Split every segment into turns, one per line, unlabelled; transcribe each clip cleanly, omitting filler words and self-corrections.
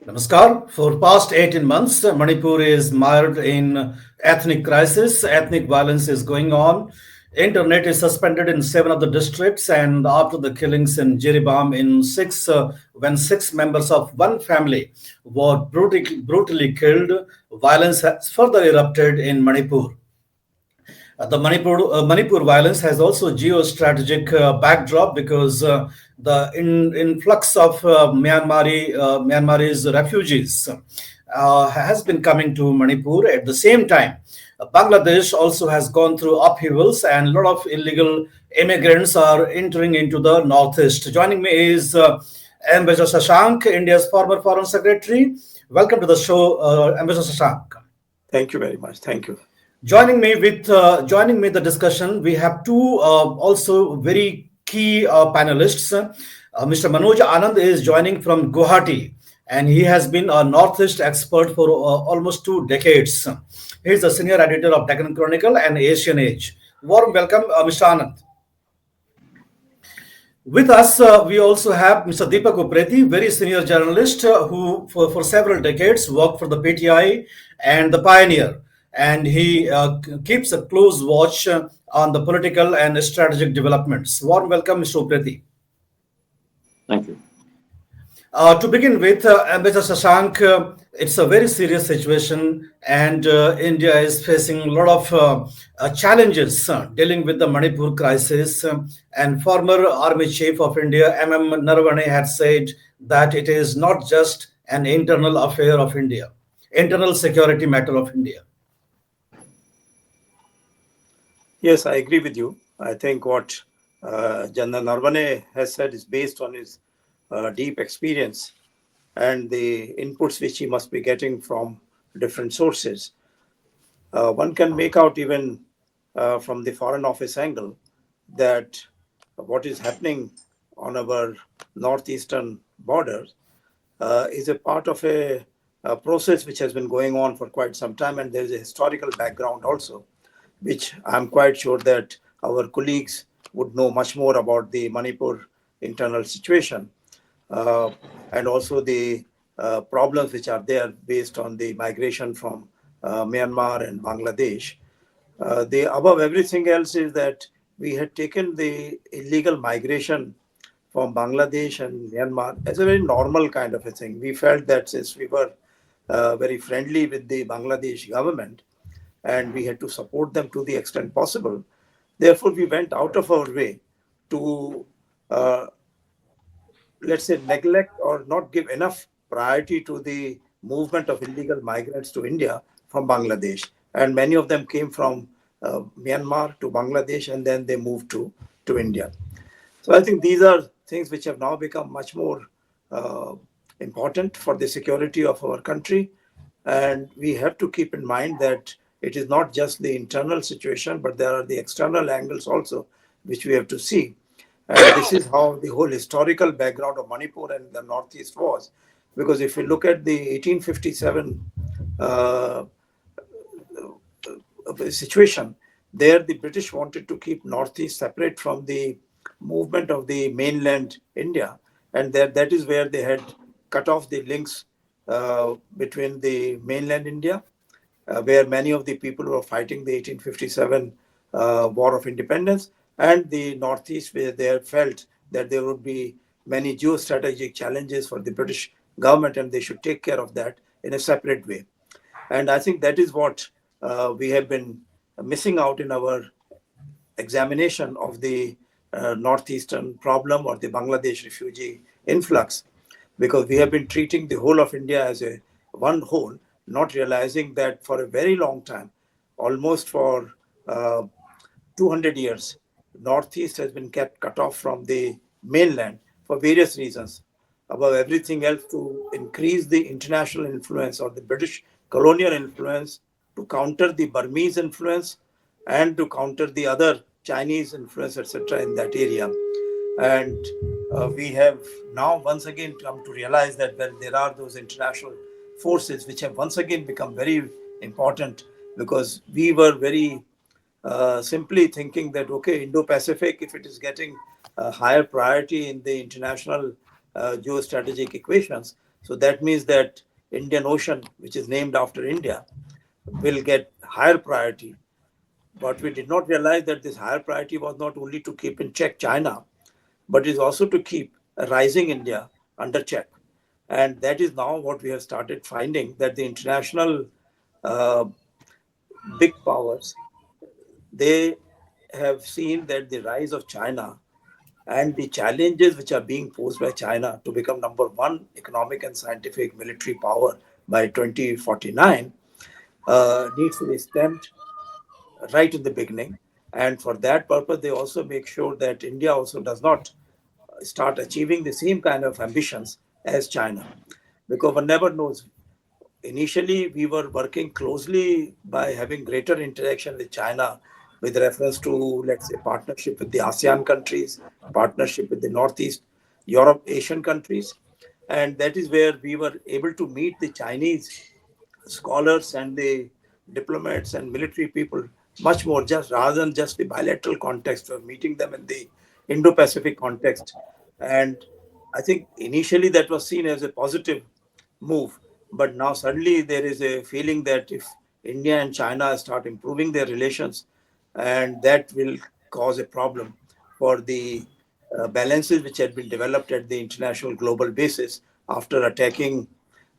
Namaskar. For past 18 months, Manipur is mired in ethnic crisis. Ethnic violence is going on. Internet is suspended in seven of the districts, and after the killings in Jiribam when six members of one family were brutally killed, violence has further erupted in Manipur. The Manipur violence has also geostrategic backdrop because the influx of Myanmarese refugees has been coming to Manipur. At the same time, Bangladesh also has gone through upheavals, and a lot of illegal immigrants are entering into the Northeast. Joining me is Ambassador Shashank, India's former Foreign Secretary. Welcome to the show, Ambassador Shashank.
Thank you very much. Thank you.
Joining me the discussion, we have two also very key panelists. Mr. Manoj Anand is joining from Guwahati, and he has been a Northeast expert for almost 2 decades. He is the senior editor of Deccan Chronicle and Asian Age. Warm welcome, Mr. Anand. With us, we also have Mr. Deepak Upreti, very senior journalist who, for several decades, worked for the PTI and the Pioneer, and he keeps a close watch on the political and strategic developments. Warm welcome, Mr. Upreti.
Thank you.
To begin with, Ambassador Shashank, it's a very serious situation, and India is facing a lot of challenges dealing with the Manipur crisis. And former Army Chief of India, M.M. Naravane, had said that it is not just an internal affair of India, internal security matter of India.
Yes, I agree with you. I think what General Naravane has said is based on his deep experience and the inputs which he must be getting from different sources. One can make out even from the Foreign Office angle that what is happening on our northeastern borders is a part of a process which has been going on for quite some time, and there is a historical background also, which I'm quite sure that our colleagues would know much more about the Manipur internal situation. And also the problems which are there based on the migration from Myanmar and Bangladesh. The above everything else is that we had taken the illegal migration from Bangladesh and Myanmar as a very normal kind of a thing. We felt that since we were very friendly with the Bangladesh government and we had to support them to the extent possible, therefore we went out of our way to let's say, neglect or not give enough priority to the movement of illegal migrants to India from Bangladesh. And many of them came from Myanmar to Bangladesh, and then they moved to India. So I think these are things which have now become much more important for the security of our country. And we have to keep in mind that it is not just the internal situation, but there are the external angles also, which we have to see. And this is how the whole historical background of Manipur and the Northeast was. Because if you look at the 1857 situation, there the British wanted to keep Northeast separate from the movement of the mainland India. And that is where they had cut off the links between the mainland India, where many of the people were fighting the 1857 War of Independence, and the Northeast, where they felt that there would be many geostrategic challenges for the British government, and they should take care of that in a separate way. And I think that is what we have been missing out in our examination of the Northeastern problem or the Bangladesh refugee influx, because we have been treating the whole of India as a one whole, not realizing that for a very long time, almost for 200 years, Northeast has been kept cut off from the mainland for various reasons. Above everything else, to increase the international influence or the British colonial influence, to counter the Burmese influence, and to counter the other Chinese influence, etc., in that area. And we have now once again come to realize that there are those international forces which have once again become very important, because we were very simply thinking that, okay, Indo-Pacific, if it is getting a higher priority in the international geostrategic equations, So that means that Indian Ocean, which is named after India, will get higher priority. But we did not realize that this higher priority was not only to keep in check China, but is also to keep a rising India under check. And that is now what we have started finding, that the international uh, big powers, they have seen that the rise of China and the challenges which are being posed by China to become number one economic and scientific military power by 2049 needs to be stemmed right in the beginning. And for that purpose, they also make sure that India also does not start achieving the same kind of ambitions as China. Because one never knows. Initially, we were working closely by having greater interaction with China with reference to, let's say, partnership with the ASEAN countries, partnership with the Northeast Europe, Asian countries. And that is where we were able to meet the Chinese scholars and the diplomats and military people much more, just rather than just the bilateral context of meeting them in the Indo-Pacific context. And I think initially that was seen as a positive move, but now suddenly there is a feeling that if India and China start improving their relations, and that will cause a problem for the balances which had been developed at the international global basis after attacking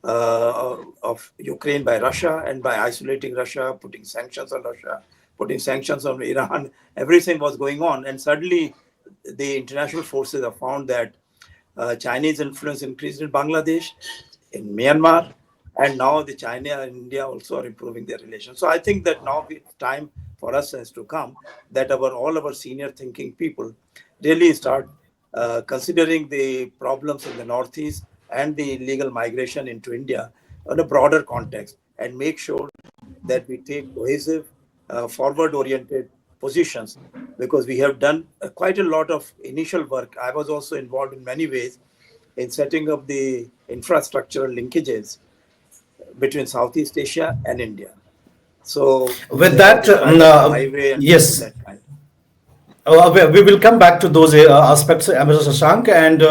of Ukraine by Russia, and by isolating Russia, putting sanctions on Russia, putting sanctions on Iran, everything was going on. And suddenly the international forces have found that Chinese influence increased in Bangladesh, in Myanmar, and now the China and India also are improving their relations. So I think that now it's time for us has to come that all our senior thinking people really start considering the problems in the Northeast and the illegal migration into India in a broader context, and make sure that we take cohesive, forward-oriented positions, because we have done quite a lot of initial work. I was also involved in many ways in setting up the infrastructural linkages between Southeast Asia and India. So
With
there was
that,
a trial of a highway and things of
yes.
that kind.
We will come back to those aspects, Ambassador Shashank. And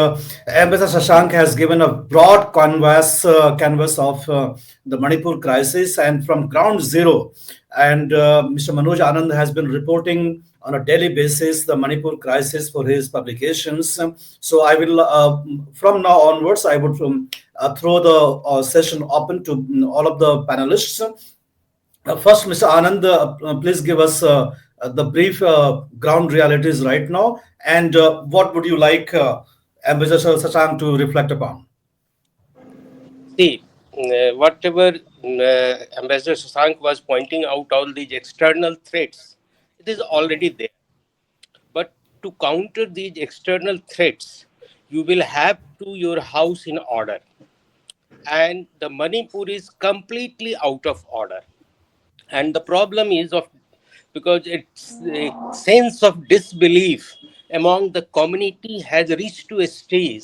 Ambassador Shashank has given a broad canvas of the Manipur crisis and from ground zero. And Mr. Manoj Anand has been reporting on a daily basis the Manipur crisis for his publications. So I will, from now onwards, I would throw the session open to all of the panelists. First, Mr. Anand, please give us the brief ground realities right now, and what would you like Ambassador Shashank to reflect upon?
See, whatever Ambassador Shashank was pointing out, all these external threats, it is already there. But to counter these external threats, you will have to your house in order. And the Manipur is completely out of order. And the problem is of because its sense of disbelief among the community has reached to a stage.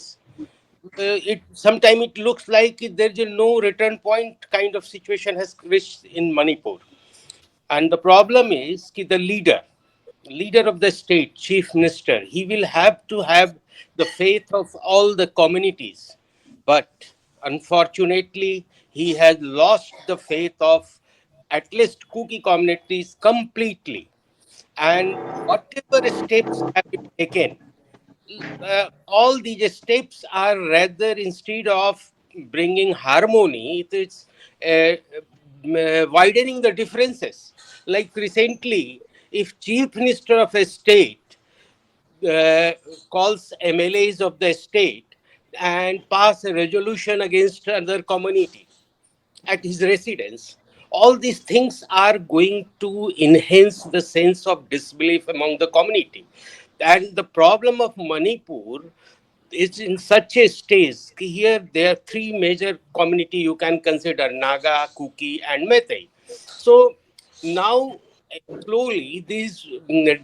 It sometimes it looks like there is a no return point kind of situation has reached in Manipur. And the problem is that the leader of the state, chief minister, he will have to have the faith of all the communities. But unfortunately, he has lost the faith of at least Kuki communities completely. And whatever steps have been taken, all these steps are rather instead of bringing harmony, it's widening the differences. Like recently, if chief minister of a state uh, calls MLAs of the state and pass a resolution against another community at his residence, all these things are going to enhance the sense of disbelief among the community. And the problem of Manipur is in such a stage. Here, there are three major community you can consider: Naga, Kuki, and Meitei. So now, slowly, this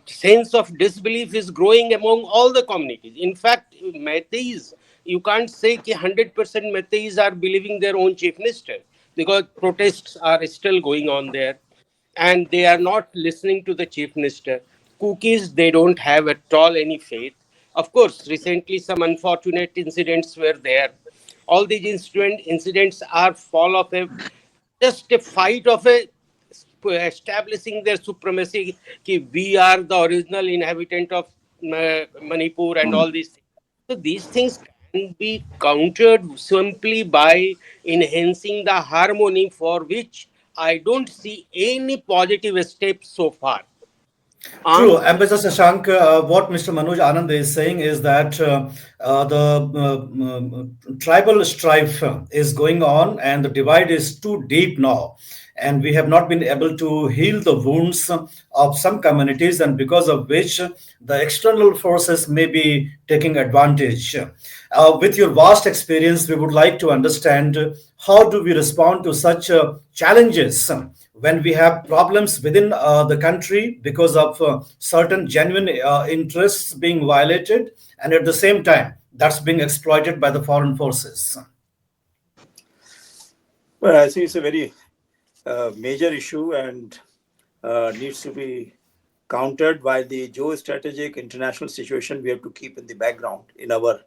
sense of disbelief is growing among all the communities. In fact, Meiteis, you can't say that 100% Meiteis are believing their own chief minister, because protests are still going on there and they are not listening to the chief minister. Cookies, they don't have at all any faith. Of course, recently some unfortunate incidents were there. all these incidents are fall of a just a fight of a establishing their supremacy. Ki we are the original inhabitant of Manipur and all these things. So these things can be countered simply by enhancing the harmony, for which I don't see any positive steps so far.
True,
Arms.
Ambassador Shashank, what Mr. Manoj Anand is saying is that the tribal strife is going on and the divide is too deep now. And we have not been able to heal the wounds of some communities, and because of which the external forces may be taking advantage. With your vast experience, we would like to understand how do we respond to such challenges when we have problems within the country because of certain genuine interests being violated, and at the same time that's being exploited by the foreign forces.
Well, I think it's a very major issue and needs to be countered by the geostrategic international situation we have to keep in the background in our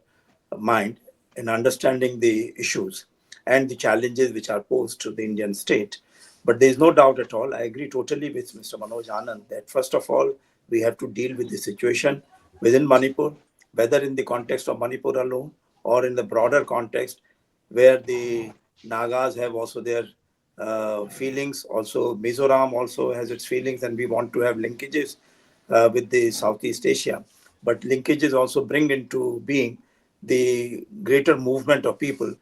mind in understanding the issues and the challenges which are posed to the Indian state. But there is no doubt at all. I agree totally with Mr. Manoj Anand that first of all, we have to deal with the situation within Manipur, whether in the context of Manipur alone or in the broader context where the Nagas have also their feelings. Also, Mizoram also has its feelings, and we want to have linkages with the Southeast Asia. But linkages also bring into being the greater movement of people.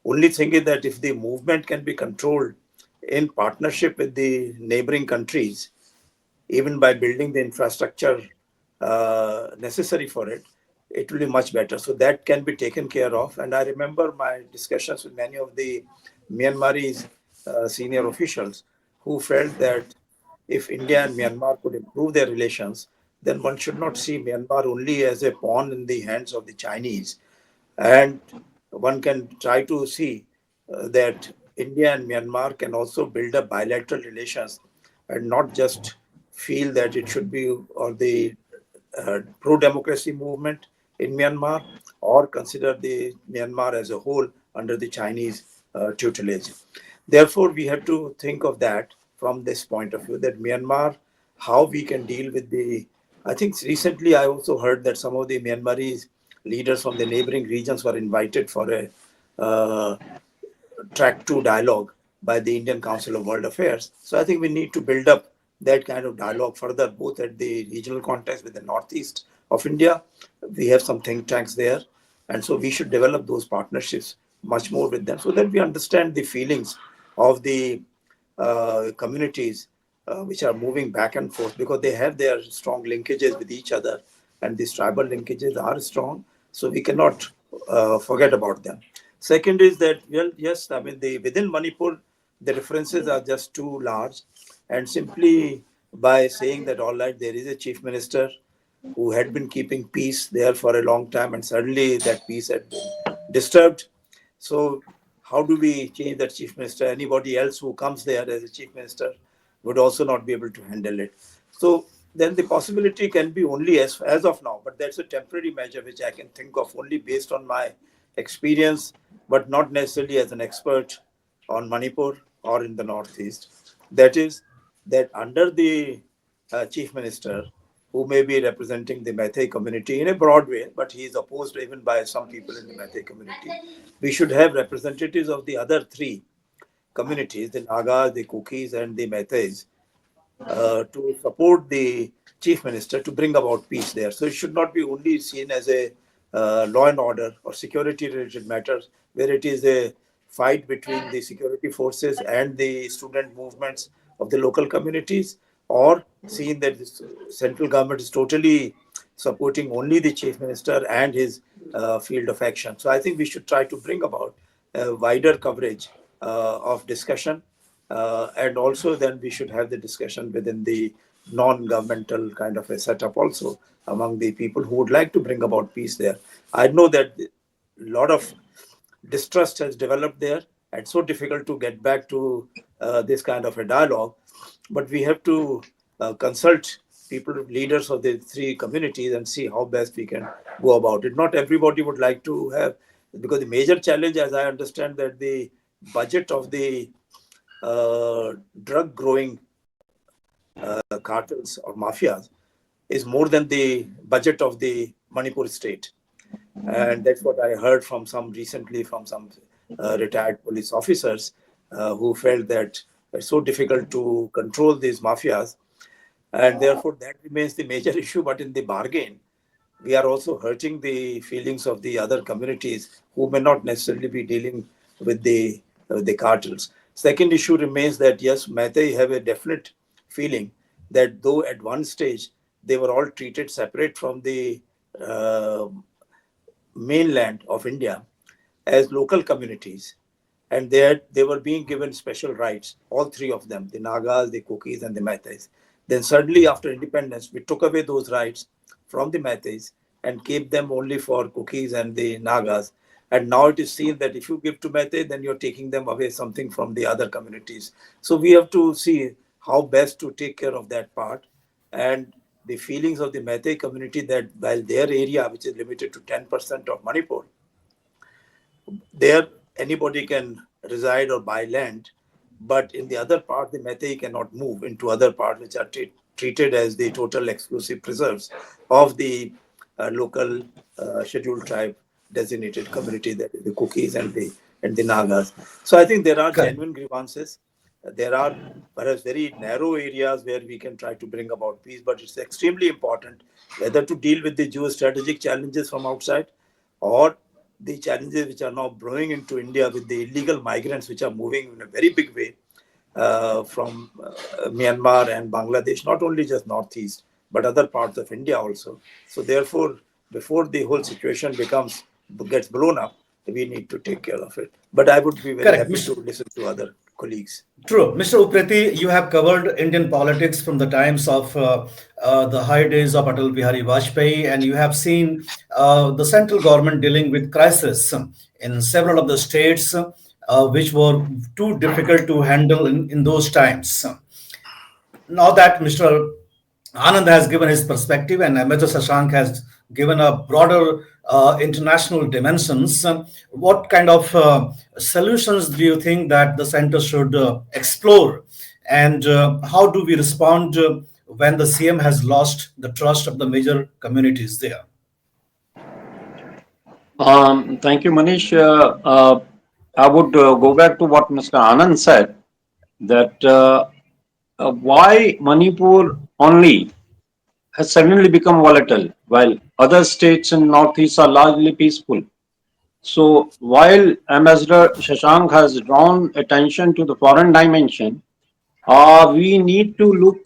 Only thing is that if the movement can be controlled in partnership with the neighboring countries, even by building the infrastructure necessary for it, it will be much better. So that can be taken care of. And I remember my discussions with many of the Myanmarese senior officials who felt that if India and Myanmar could improve their relations, then one should not see Myanmar only as a pawn in the hands of the Chinese. And one can try to see that India and Myanmar can also build up bilateral relations and not just feel that it should be or the pro-democracy movement in Myanmar or consider the Myanmar as a whole under the Chinese tutelage. Therefore, we have to think of that from this point of view, that Myanmar, how we can deal with the. I think recently I also heard that some of the Myanmarese leaders from the neighboring regions were invited for a track two dialogue by the Indian Council of World Affairs. So I think we need to build up that kind of dialogue further, both at the regional context with the Northeast of India. We have some think tanks there. And so we should develop those partnerships much more with them so that we understand the feelings of the communities which are moving back and forth because they have their strong linkages with each other and these tribal linkages are strong. So we cannot forget about them. Second is that, well, yes, I mean, within Manipur, the differences are just too large. And simply by saying that, all right, there is a chief minister who had been keeping peace there for a long time, and suddenly that peace had been disturbed. So, how do we change that chief minister? Anybody else who comes there as a chief minister would also not be able to handle it. So, then the possibility can be only as of now, but that's a temporary measure which I can think of only based on my experience, but not necessarily as an expert on Manipur or in the Northeast. That is, that under the chief minister, who may be representing the Meitei community in a broad way, but he is opposed even by some people in the Meitei community, we should have representatives of the other three communities, the Nagas, the Kukis, and the Meiteis, to support the chief minister to bring about peace there. So it should not be only seen as a law and order or security related matters where it is a fight between the security forces and the student movements of the local communities, or seen that the central government is totally supporting only the chief minister and his field of action. So I think we should try to bring about a wider coverage of discussion, and also then we should have the discussion within the non-governmental kind of a setup also among the people who would like to bring about peace there. I know that a lot of distrust has developed there and so difficult to get back to this kind of a dialogue, but we have to consult people, leaders of the three communities, and see how best we can go about it. Not everybody would like to have because the major challenge, as I understand, that the budget of the drug growing cartels or mafias is more than the budget of the Manipur state. And that's what I heard from some recently from some retired police officers who felt that it's so difficult to control these mafias, and therefore that remains the major issue. But in the bargain, we are also hurting the feelings of the other communities who may not necessarily be dealing with the cartels. Second issue remains that yes, Meitei have a definite feeling that though at one stage they were all treated separate from the uh, mainland of India as local communities, and they were being given special rights, all three of them, the Nagas, the Kukis, and the Meiteis. Then suddenly, after independence, we took away those rights from the Meiteis and kept them only for Kukis and the Nagas. And now it is seen that if you give to Meitei, then you're taking them away something from the other communities. So we have to see how best to take care of that part. And the feelings of the Meitei community that while their area, which is limited to 10% of Manipur, there anybody can reside or buy land, but in the other part, the Meitei cannot move into other parts which are treated as the total exclusive preserves of the local scheduled tribe designated community, that is the Kukis and the Nagas. So I think there are
Correct.
genuine grievances. There are perhaps very narrow areas where we can try to bring about peace, but it's extremely important whether to deal with the geostrategic challenges from outside or the challenges which are now brewing into India with the illegal migrants which are moving in a very big way from Myanmar and Bangladesh, not only just Northeast, but other parts of India also. So therefore, before the whole situation gets blown up, we need to take care of it. But I would be very
Correct.
happy to listen to other colleagues.
True. Mr. Upreti, you have covered Indian politics from the times of the high days of Atal Bihari Vajpayee, and you have seen the central government dealing with crisis in several of the states, which were too difficult to handle in those times. Now that Mr. Anand has given his perspective and Ambassador Shashank has given a broader international dimensions, what kind of solutions do you think that the center should explore? And how do we respond when the CM has lost the trust of the major communities there?
Thank you, Manish. I would go back to what Mr. Anand said, that why Manipur only has suddenly become volatile while other states in Northeast are largely peaceful. So while Ambassador Shashank has drawn attention to the foreign dimension, we need to look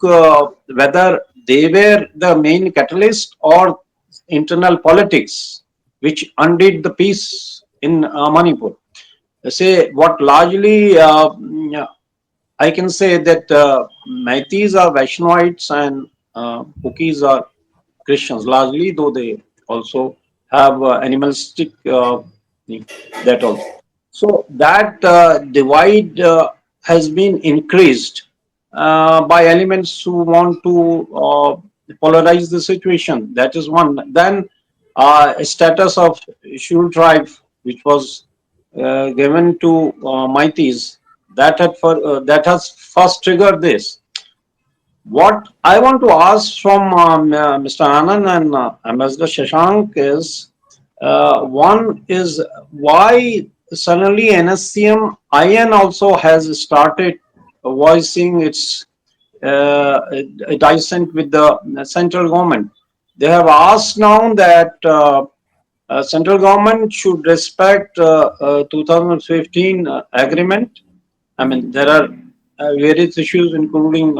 whether they were the main catalyst or internal politics which undid the peace in Manipur. Say what largely I can say that Meiteis are Vaishnavites and Kukis are Christians largely, though they also have animalistic that also. So that divide has been increased by elements who want to polarize the situation. That is one. Then a status of Shul tribe, which was given to Meiteis, that has first triggered this. What I want to ask from Mr. Anand and Ambassador Shashank is one is why suddenly NSCM IN also has started voicing its dissent with the central government. They have asked now that central government should respect 2015 agreement. I mean, there are various issues, including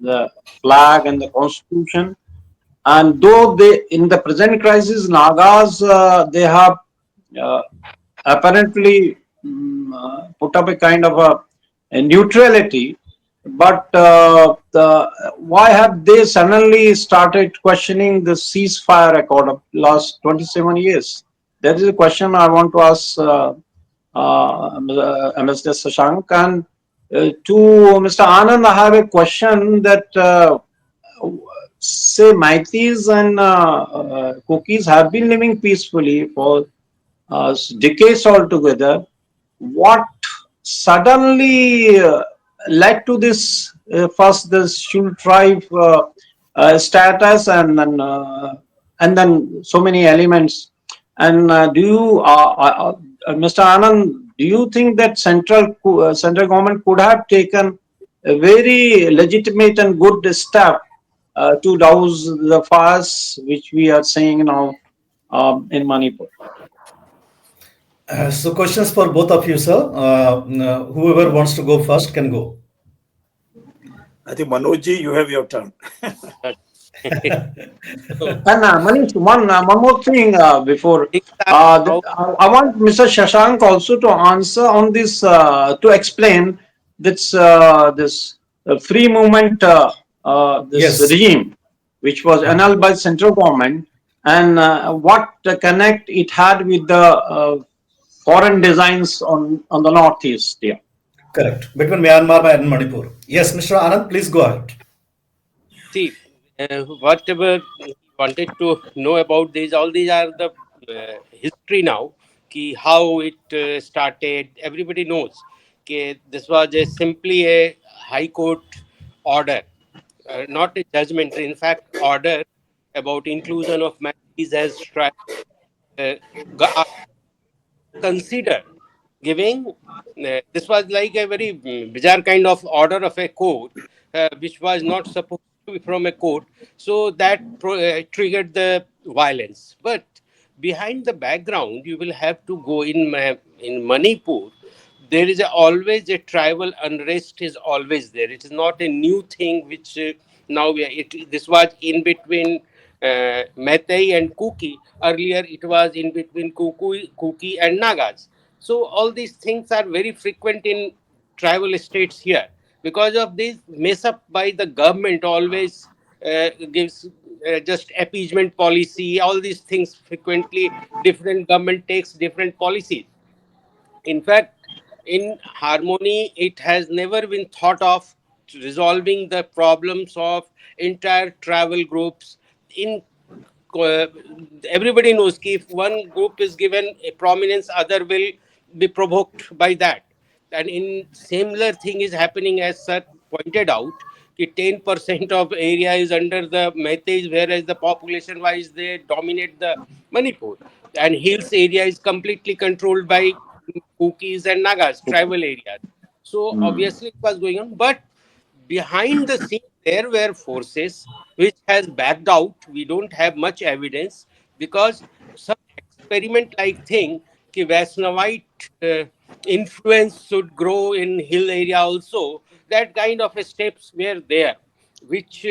the flag and the constitution. And though they, in the present crisis, Nagas, they have uh, apparently put up a kind of a neutrality, but why have they suddenly started questioning the ceasefire record of last 27 years? That is a question I want to ask Ambassador Shashank. And to Mr. Anand, I have a question that say Meiteis and Kukis have been living peacefully for decades altogether. What suddenly led to this first this Shul tribe status and then so many elements? And do you, Mr. Anand, do you think that central government could have taken a very legitimate and good step to douse the fires which we are seeing now in Manipur?
So questions for both of you, sir. Whoever wants to go first can go.
I think Manojji, you have your turn.
So
And Manish, one more thing before
things are how
I want Mr. Shashank also to answer on this to explain this free movement this
Yes,
regime which was annulled by central government and what connect it had with the foreign designs on the northeast. Yeah.
correct. Between Myanmar and Manipur. Yes, Mr. Anand, please go ahead.
see whatever he wanted to know about these. All these are the history now. How it started. Everybody knows. This was simply a high court order, not a judgment. In fact, order about inclusion of minorities as uh, consider giving this was like a very bizarre kind of order of a court, which was not supposed to be from a court, so that triggered the violence. But behind the background you will have to go in Manipur. There is always a tribal unrest is always there. It is not a new thing which now this was in between Meitei and Kuki. Earlier it was in between Kuki and Nagas. So all these things are very frequent in tribal states here. Because of this mess up by the government always gives just appeasement policy. All these things frequently different government takes different policies. In fact, in harmony, it has never been thought of resolving the problems of entire travel groups. In uh, Everybody knows that if one group is given a prominence, other will be provoked by that. And in similar thing is happening as sir pointed out. 10% of area is under the Meiteis, whereas the population wise they dominate the Manipur. And hills area is completely controlled by Kukis and Nagas, tribal areas. So obviously it was going on, but behind the scene there were forces which has backed out. We don't have much evidence because some experiment like thing कि Vaishnavite influence should grow in hill area also. That kind of steps were there, which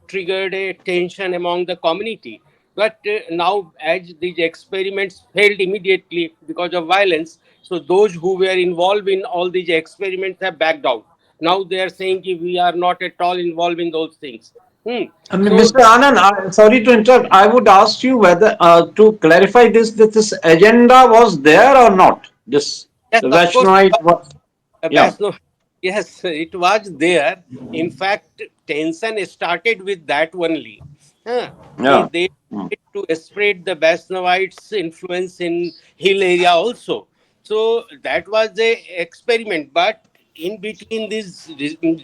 triggered a tension among the community. But now, as these experiments failed immediately because of violence, so those who were involved in all these experiments have backed out. Now they are saying कि we are not at all involved in those things.
I mean,
So
Mr. Anand, sorry to interrupt. I would ask you whether to clarify this that this agenda was there or not. This
yes,
the
of course,
Vaishnaite was yeah.
Vaishno, yes, it was there. In fact, tension started with that only. Huh?
Yeah.
They tried to spread the Vaishnavites' influence in hill area also. So that was the experiment. But in between this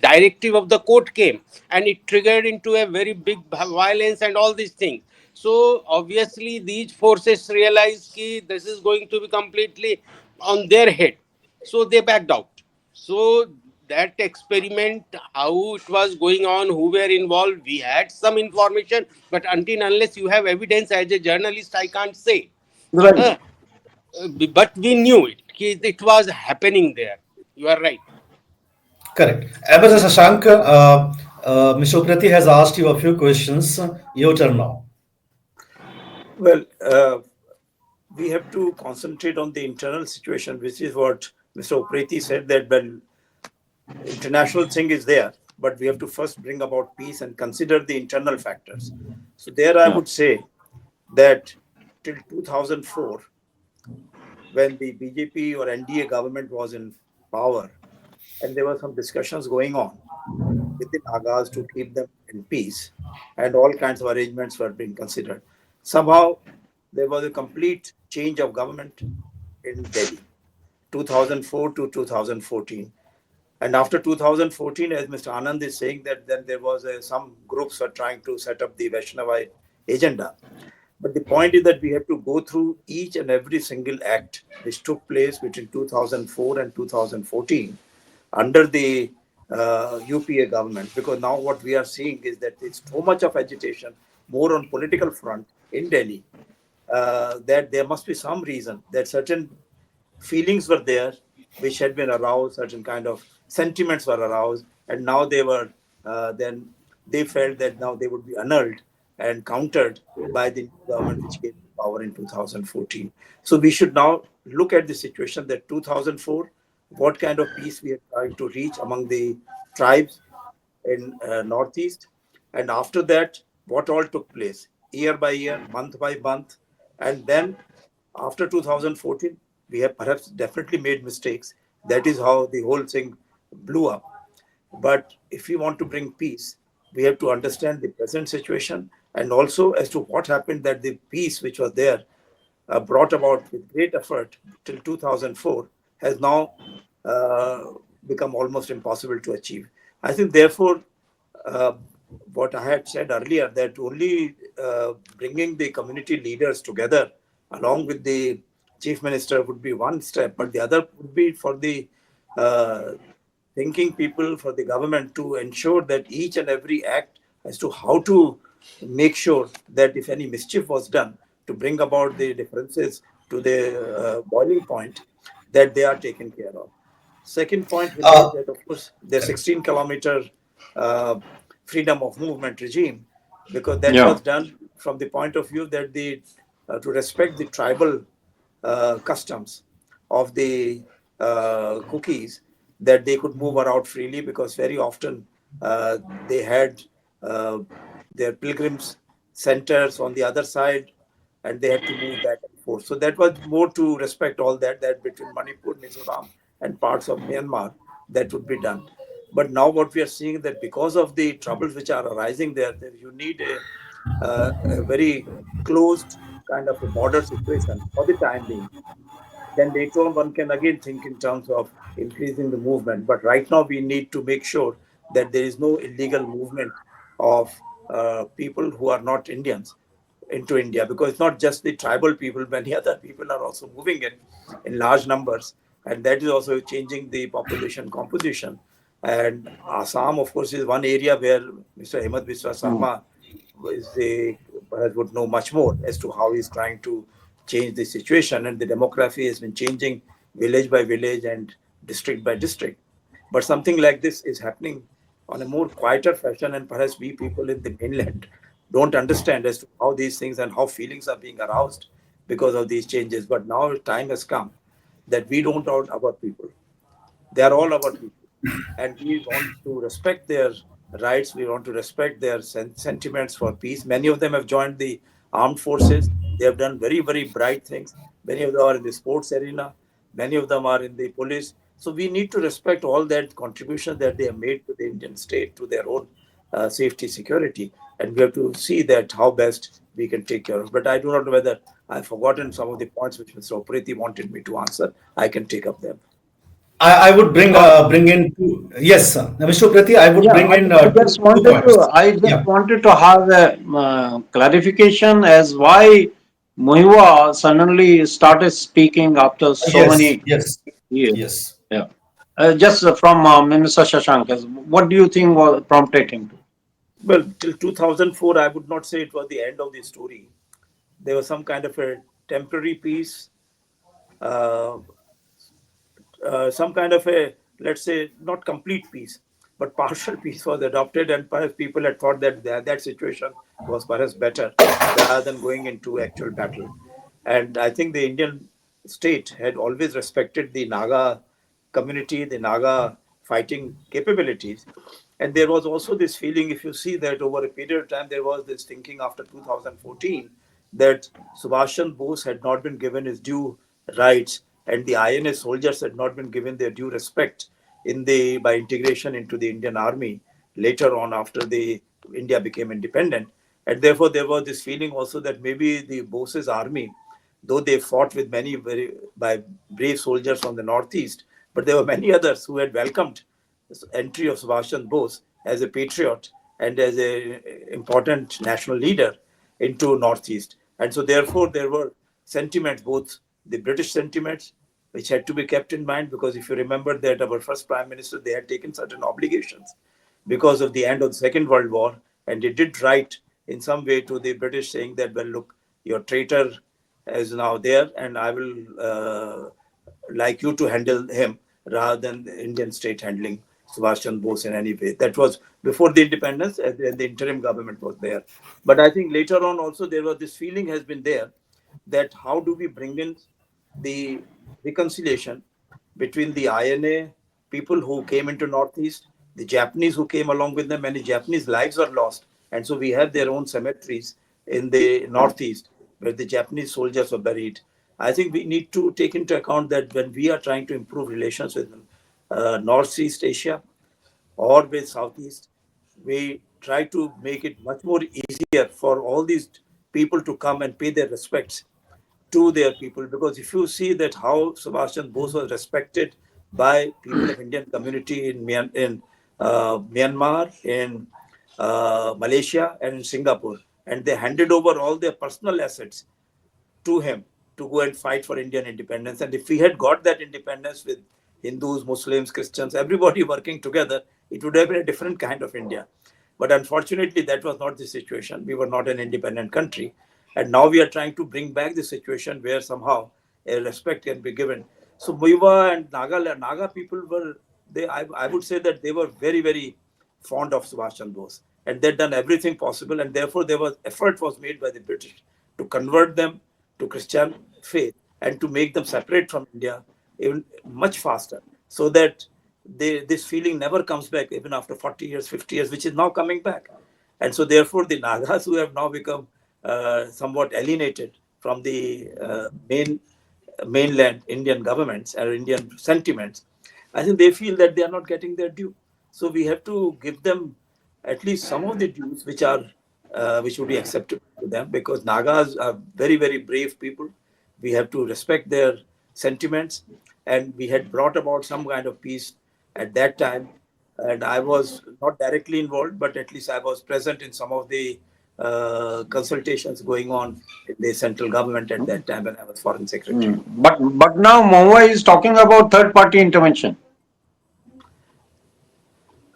directive of the court came and it triggered into a very big violence and all these things. So obviously these forces realized that this is going to be completely on their head, so they backed out. So that experiment, how it was going on, who were involved, we had some information, but until unless you have evidence as a journalist, I can't say.
Right.
Huh? But we knew it. It was happening there. You are right.
Correct. Ambassador Shashank, Mr. Uprati has asked you a few questions. Your turn now.
Well, we have to concentrate on the internal situation, which is what Mr. Opreti said, that well, international thing is there, but we have to first bring about peace and consider the internal factors. So there I
Yeah.
would say that till 2004, when the BJP or NDA government was in power, and there were some discussions going on with the Nagas to keep them in peace, and all kinds of arrangements were being considered. Somehow, there was a complete change of government in Delhi, 2004 to 2014. And after 2014, as Mr. Anand is saying, that then there was some groups were trying to set up the Vaishnavite agenda. But the point is that we have to go through each and every single act which took place between 2004 and 2014 under the UPA government, because now what we are seeing is that there's so much of agitation, more on political front in Delhi, that there must be some reason that certain feelings were there which had been aroused, certain kind of sentiments were aroused, and now they were then they felt that now they would be annulled and countered by the new government which came to power in 2014. So we should now look at the situation that 2004, what kind of peace we are trying to reach among the tribes in Northeast, and after that, what all took place year by year, month by month, and then after 2014, we have perhaps definitely made mistakes. That is how the whole thing blew up. But if we want to bring peace, we have to understand the present situation and also as to what happened that the peace which was there brought about with great effort till 2004 has now uh, become almost impossible to achieve. I think, therefore, uh, what I had said earlier, that only bringing the community leaders together along with the chief minister would be one step, but the other would be for the uh, thinking people, for the government to ensure that each and every act as to how to make sure that if any mischief was done to bring about the differences to the boiling point, that they are taken care of. Second point will be
Uh,
that, of course, the 16-kilometer uh, freedom of movement regime, because that
Yeah.
was done from the point of view that the to respect the tribal customs of the cookies, that they could move around freely, because very often they had uh, their pilgrims centers on the other side and they had to move back and forth. So that was more to respect all that, that between Manipur, Mizoram, and parts of Myanmar, that would be done. But now what we are seeing that because of the troubles which are arising there, that you need a very closed kind of a border situation for the time being. Then later on, one can again think in terms of increasing the movement. But right now, we need to make sure that there is no illegal movement of people who are not Indians into India, because it's not just the tribal people, many other people are also moving in large numbers, and that is also changing the population composition. And Assam, of course, is one area where Mr. Hemant Biswa
Mm.
Sarma is a, perhaps would know much more as to how he's trying to change the situation. And the demography has been changing village by village and district by district. But something like this is happening on a more quieter fashion, and perhaps we people in the mainland don't understand as to how these things and how feelings are being aroused because of these changes. But now time has come that we don't doubt our people. They are all our people. And we want to respect their rights. We want to respect their sentiments for peace. Many of them have joined the armed forces. They have done very, very bright things. Many of them are in the sports arena. Many of them are in the police. So we need to respect all that contribution that they have made to the Indian state, to their own safety, security. And we have to see that how best we can take care of. But I do not know whether I've forgotten some of the points which Mr. Opreti wanted me to answer. I can take up them.
I would
Uh,
bring in two. Yes, sir. Mr. Prati, I would
Yeah,
bring in two points.
I just wanted to have a clarification as why Muiwa suddenly started speaking after so
Yes,
many
yes,
years.
yes.
Yeah. Just from Minister Shashank, what do you think was prompted him to?
Well, till 2004, I would not say it was the end of the story. There was some kind of a temporary peace, uh, some kind of a, let's say, not complete peace, but partial peace was adopted, and perhaps people had thought that that situation was perhaps better rather than going into actual battle. And I think the Indian state had always respected the Naga community, the Naga fighting capabilities. And there was also this feeling, if you see that over a period of time, there was this thinking after 2014 that Subhash Chandra Bose had not been given his due rights, and the INA soldiers had not been given their due respect in the by integration into the Indian army later on after the India became independent. And therefore there was this feeling also that maybe the Bose's army though they fought with many by brave soldiers from the Northeast, but there were many others who had welcomed the entry of Subhash Chandra Bose as a patriot and as a important national leader into Northeast. And so therefore there were sentiments, both the British sentiments, which had to be kept in mind, because if you remember that our first Prime Minister, they had taken certain obligations because of the end of the Second World War, and they did write in some way to the British saying that, well, look, your traitor is now there, and I will like you to handle him rather than the Indian state handling Subhash Chandra Bose in any way. That was before the independence, and the interim government was there. But I think later on also there was this feeling has been there that how do we bring in the reconciliation between the INA people who came into Northeast, the Japanese who came along with them. Many Japanese lives are lost, and so we have their own cemeteries in the Northeast where the Japanese soldiers were buried. I think we need to take into account that when we are trying to improve relations with Northeast Asia or with Southeast, we try to make it much more easier for all these people to come and pay their respects to their people. Because if you see that how Subhash Chandra Bose was respected by people of Indian community in, Myanmar, in Malaysia, and in Singapore, and they handed over all their personal assets to him to go and fight for Indian independence. And if we had got that independence with Hindus, Muslims, Christians, everybody working together, it would have been a different kind of India. But unfortunately, that was not the situation. We were not an independent country. And now we are trying to bring back the situation where somehow a respect can be given. So Muiwa and Naga people were, I would say that they were very, very fond of Subhash Chandra Bose. And they'd done everything possible. And therefore, effort was made by the British to convert them to Christian faith and to make them separate from India even much faster, so that this feeling never comes back even after 40 years, 50 years, which is now coming back. And so therefore the Nagas, who have now become somewhat alienated from the mainland Indian governments or Indian sentiments, I think they feel that they are not getting their due. So we have to give them at least some of the dues which would be acceptable to them, because Nagas are very, very brave people. We have to respect their sentiments, and we had brought about some kind of peace at that time. And I was not directly involved, but at least I was present in some of the consultations going on in the central government at that time when I was foreign secretary.
But now Mumbai is talking about third party intervention.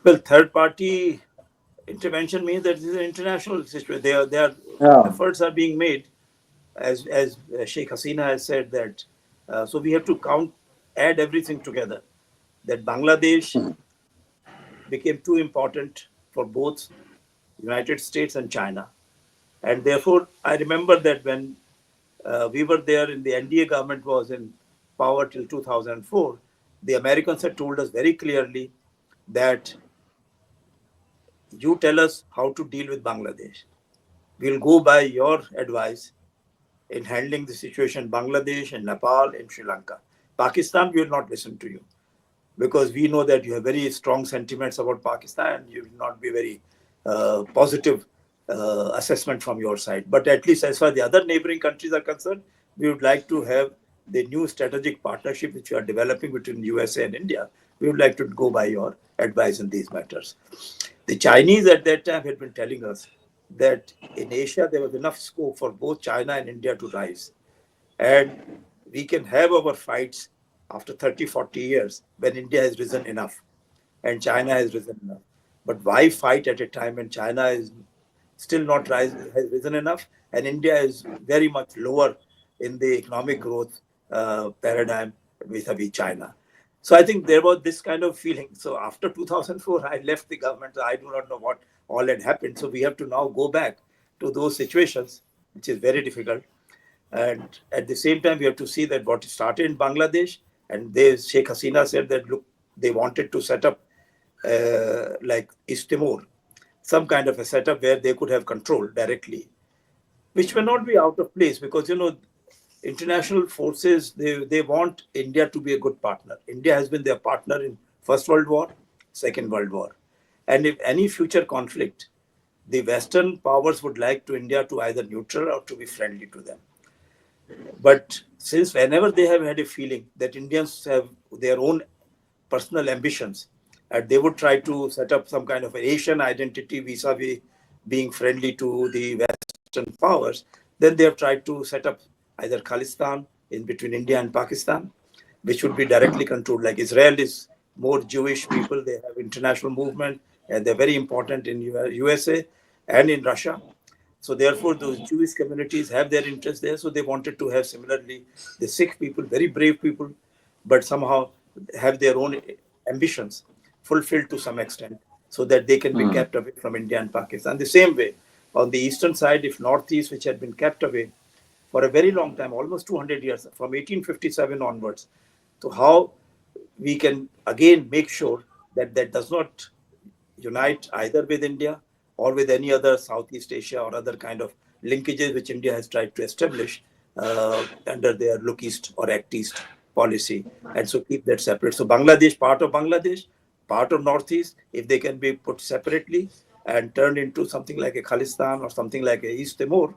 Well, third party intervention means that this is an international situation. Their
Yeah.
efforts are being made, as Sheikh Hasina has said that. So we have to add everything together. That Bangladesh became too important for both United States and China, and therefore I remember that when we were there in the NDA government was in power till 2004, the Americans had told us very clearly that you tell us how to deal with Bangladesh. We'll go by your advice in handling the situation in Bangladesh and Nepal and Sri Lanka. Pakistan, we will not listen to you, because we know that you have very strong sentiments about Pakistan and you will not be very positive assessment from your side. But at least as far as the other neighboring countries are concerned, we would like to have the new strategic partnership which we are developing between USA and India. We would like to go by your advice in these matters. The Chinese at that time had been telling us that in Asia there was enough scope for both China and India to rise. And we can have our fights after 30, 40 years when India has risen enough and China has risen enough. But why fight at a time when China is still not has risen enough and India is very much lower in the economic growth paradigm vis-a-vis China? So I think there was this kind of feeling. So after 2004, I left the government. I do not know what all had happened. So we have to now go back to those situations, which is very difficult. And at the same time, we have to see that what started in Bangladesh, and Sheikh Hasina said that, look, they wanted to set up like East Timor, some kind of a setup where they could have control directly, which may not be out of place, because, international forces, they want India to be a good partner. India has been their partner in First World War, Second World War. And if any future conflict, the Western powers would like to India to either neutral or to be friendly to them. But since whenever they have had a feeling that Indians have their own personal ambitions, and they would try to set up some kind of an Asian identity vis-a-vis being friendly to the Western powers, then they have tried to set up either Khalistan in between India and Pakistan, which would be directly controlled. Like Israel is more Jewish people, they have international movement, and they're very important in USA and in Russia. So therefore, those Jewish communities have their interest there. So they wanted to have similarly the Sikh people, very brave people, but somehow have their own ambitions fulfilled to some extent, so that they can be
Hmm.
kept away from India and Pakistan. The same way, on the eastern side, if Northeast, which had been kept away for a very long time, almost 200 years, from 1857 onwards, so how we can again make sure that that does not unite either with India or with any other Southeast Asia or other kind of linkages which India has tried to establish under their look east or act east policy, and so keep that separate. So Bangladesh, part of Northeast, if they can be put separately and turned into something like a Khalistan or something like a East Timor,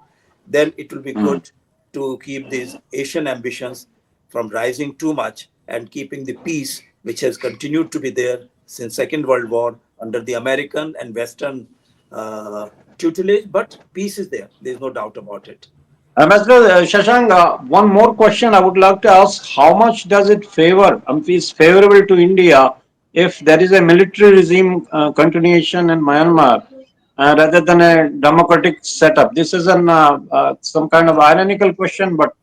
then it will be
Hmm.
good to keep these Asian ambitions from rising too much and keeping the peace which has continued to be there since Second World War under the American and Western tutelage. But peace is there. There is no doubt about it.
Ambassador Shashank, one more question I would like to ask. How much does it favor, is favorable to India if there is a military regime continuation in Myanmar rather than a democratic setup? This is some kind of ironical question, but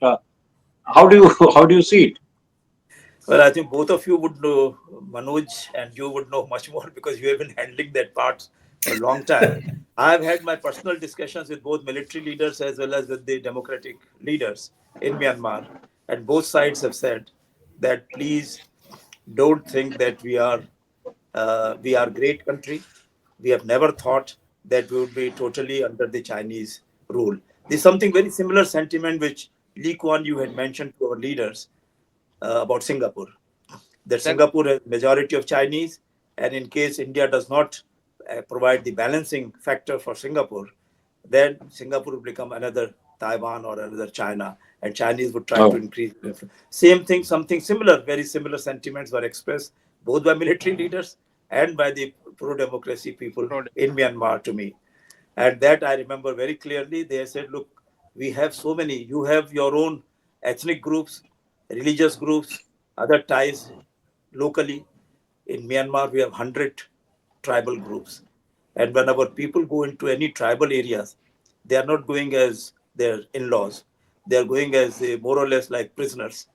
how do you how do you see it?
Well, I think both of you would know, Manoj, and you would know much more because you have been handling that part for a long time. I have had my personal discussions with both military leaders as well as with the democratic leaders in Myanmar, and both sides have said that please don't think that we are great country. We have never thought that we would be totally under the Chinese rule. There's something very similar sentiment which Lee Kuan Yew had mentioned to our leaders about Singapore. That
That
Singapore has majority of Chinese, and in case India does not provide the balancing factor for Singapore, then Singapore will become another Taiwan or another China, and Chinese would try to
Oh,
increase. Same thing, something similar, very similar sentiments were expressed both by military leaders and by the pro-democracy people
road.
in Myanmar to me. And that I remember very clearly. They said, look, we have so many. You have your own ethnic groups, religious groups, other ties locally. In Myanmar, we have 100 tribal groups. And when our people go into any tribal areas, they are not going as their in-laws. They are going as more or less like prisoners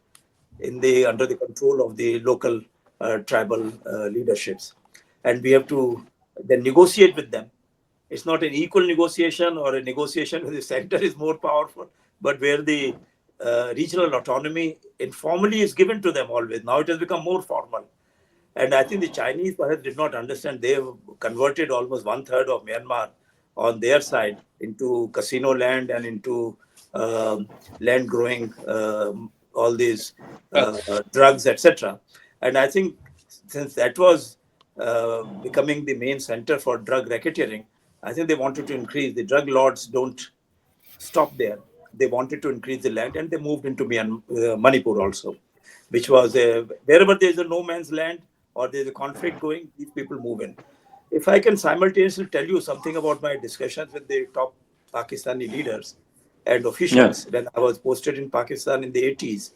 in the under the control of the local tribal leaderships, and we have to then negotiate with them. It's not an equal negotiation or a negotiation where the center is more powerful, but where the regional autonomy informally is given to them always. Now it has become more formal. And I think the Chinese perhaps did not understand. They have converted almost one third of Myanmar on their side into casino land and into land growing all these drugs, etc. And I think since that was becoming the main center for drug racketeering, I think they wanted to increase. The drug lords don't stop there. They wanted to increase the land, and they moved into Manipur also, which was wherever there is a no man's land or there is a conflict going, these people move in. If I can simultaneously tell you something about my discussions with the top Pakistani leaders and
yeah.
officials when I was posted in Pakistan in the 80s,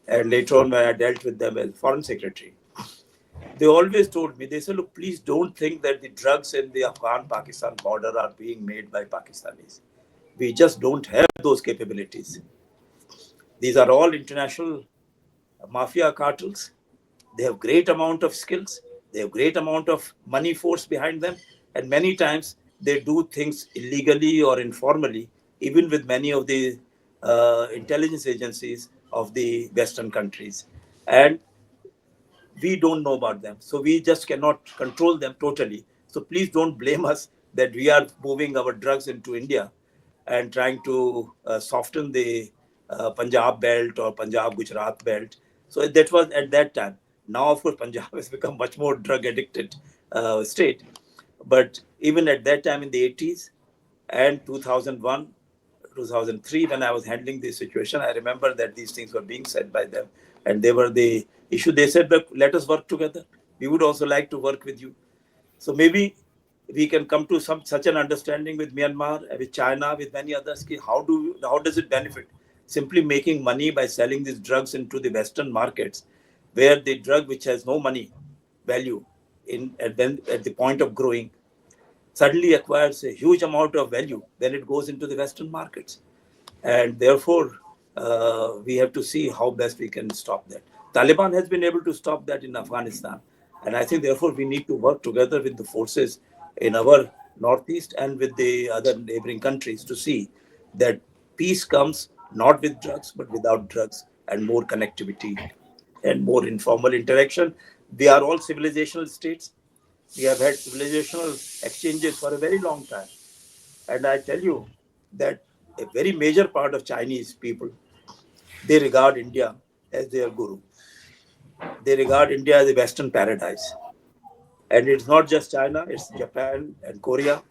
and later on when I dealt with them as foreign secretary, they always told me, they said, look, please don't think that the drugs in the Afghan Pakistan border are being made by Pakistanis. We just don't have those capabilities. These are all international mafia cartels. They have great amount of skills. They have great amount of money force behind them. And many times they do things illegally or informally, even with many of the intelligence agencies of the Western countries. And we don't know about them. So we just cannot control them totally. So please don't blame us that we are moving our drugs into India and trying to soften the Punjab belt or Punjab Gujarat belt. So that was at that time. Now, of course, Punjab has become much more drug addicted state. But even at that time in the 80s and 2001, 2003, when I was handling this situation, I remember that these things were being said by them, and they were the issue. They said, "Look, let us work together. We would also like to work with you." So maybe we can come to some such an understanding with Myanmar, with China, with many others. How does it benefit? Simply making money by selling these drugs into the Western markets, where the drug which has no money value at the point of growing suddenly acquires a huge amount of value when it goes into the Western markets. And therefore, we have to see how best we can stop that. Taliban has been able to stop that in Afghanistan. And I think, therefore, we need to work together with the forces in our Northeast and with the other neighboring countries to see that peace comes not with drugs, but without drugs and more connectivity and more informal interaction. We are all civilizational states. We have had civilizational exchanges for a very long time. And I tell you that a very major part of Chinese people, they regard India as their guru. They regard India as a Western paradise. And it's not just China, it's Japan and Korea.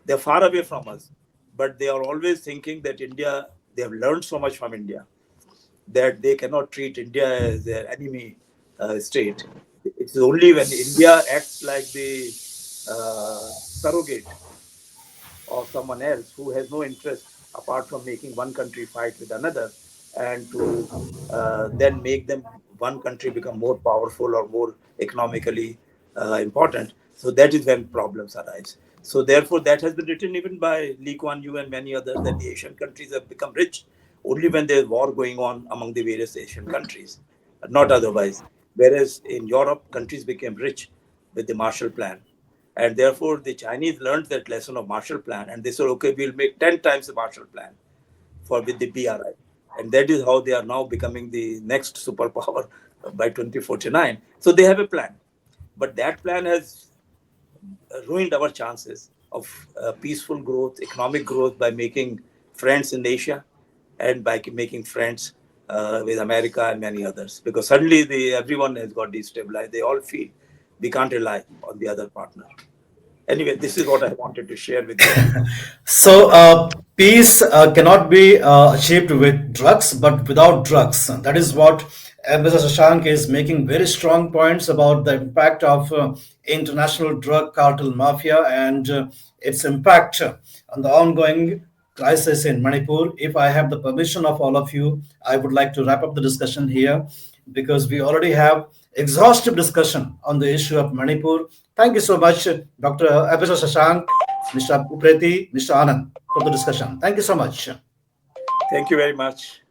They're far away from us, but they are always thinking that India, they have learned so much from India that they cannot treat India as their enemy state. It's only when India acts like the surrogate of someone else who has no interest apart from making one country fight with another and to then make them one country become more powerful or more economically important. So that is when problems arise. So therefore, that has been written even by Lee Kuan Yew and many others that the Asian countries have become rich only when there's war going on among the various Asian countries, not otherwise. Whereas in Europe, countries became rich with the Marshall Plan. And therefore, the Chinese learned that lesson of Marshall Plan, and they said, "Okay, we'll make 10 times the Marshall Plan for with the BRI," and that is how they are now becoming the next superpower by 2049. So they have a plan, but that plan has ruined our chances of peaceful growth, economic growth by making friends in Asia, and by making friends with America and many others. Because suddenly everyone has got destabilized. They all feel we can't rely on the other partner. Anyway, this is what I wanted to share with you.
So, peace cannot be achieved with drugs, but without drugs. That is what Ambassador Shashank is making very strong points about the impact of international drug cartel mafia and its impact on the ongoing crisis in Manipur. If I have the permission of all of you, I would like to wrap up the discussion here because we already have exhaustive discussion on the issue of Manipur. Thank you so much, Dr. Ambassador Shashank, Mr. Upreti, Mr. Anand, for the discussion. Thank you so much.
Thank you very much.